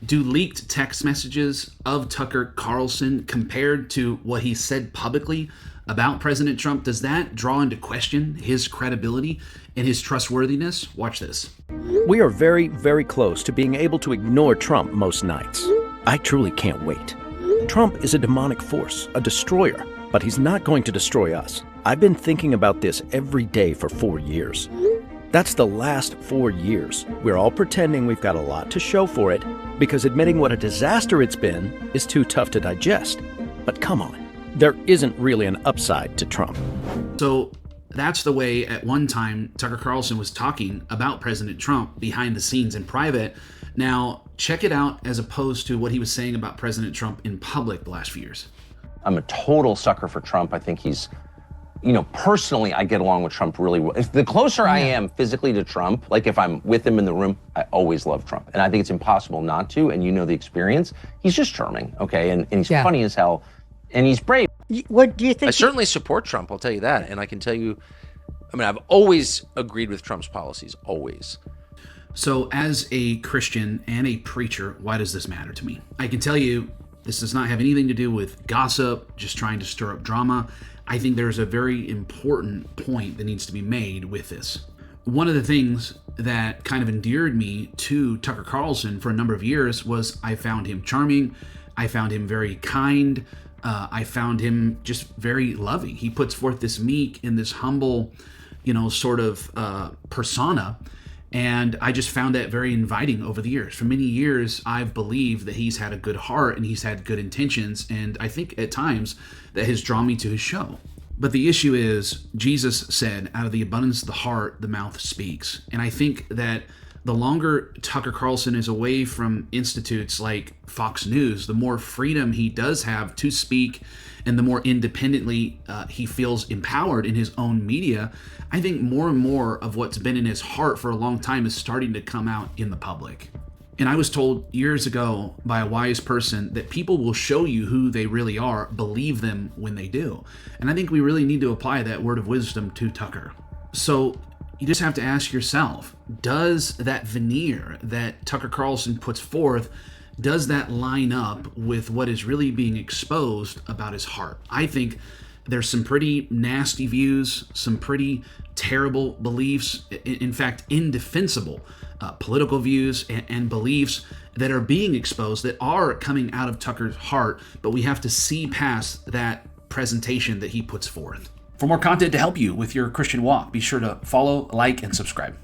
Do leaked text messages of Tucker Carlson compared to what he said publicly about President Trump, does that draw into question his credibility and his trustworthiness? Watch this. We are very, very close to being able to ignore Trump most nights. I truly can't wait. Trump is a demonic force, a destroyer, but he's not going to destroy us. I've been thinking about this every day for 4 years. That's the last 4 years. We're all pretending we've got a lot to show for it because admitting what a disaster it's been is too tough to digest. But come on, there isn't really an upside to Trump. So that's the way at one time Tucker Carlson was talking about President Trump behind the scenes in private. Now, check it out as opposed to what he was saying about President Trump in public the last few years. I'm a total sucker for Trump. I think he's, personally, I get along with Trump really well. If the closer I am physically to Trump, like if I'm with him in the room, I always love Trump. And I think it's impossible not to, and the experience. He's just charming, okay? And he's funny as hell, and he's brave. What do you think? I certainly support Trump, I'll tell you that. And I can tell you, I've always agreed with Trump's policies, always. So as a Christian and a preacher, why does this matter to me? I can tell you this does not have anything to do with gossip, just trying to stir up drama. I think there's a very important point that needs to be made with this. One of the things that kind of endeared me to Tucker Carlson for a number of years was I found him charming. I found him very kind. I found him just very loving. He puts forth this meek and this humble, sort of persona. And I just found that very inviting over the years. For many years, I've believed that he's had a good heart and he's had good intentions. And I think at times that has drawn me to his show. But the issue is, Jesus said, out of the abundance of the heart, the mouth speaks. And I think that the longer Tucker Carlson is away from institutes like Fox News, the more freedom he does have to speak and the more independently he feels empowered in his own media. I think more and more of what's been in his heart for a long time is starting to come out in the public. And I was told years ago by a wise person that people will show you who they really are, believe them when they do. And I think we really need to apply that word of wisdom to Tucker. So you just have to ask yourself, does that veneer that Tucker Carlson puts forth, does that line up with what is really being exposed about his heart? I think there's some pretty nasty views, some pretty terrible beliefs, in fact, indefensible political views and beliefs that are being exposed, that are coming out of Tucker's heart, but we have to see past that presentation that he puts forth. For more content to help you with your Christian walk, be sure to follow, like, and subscribe.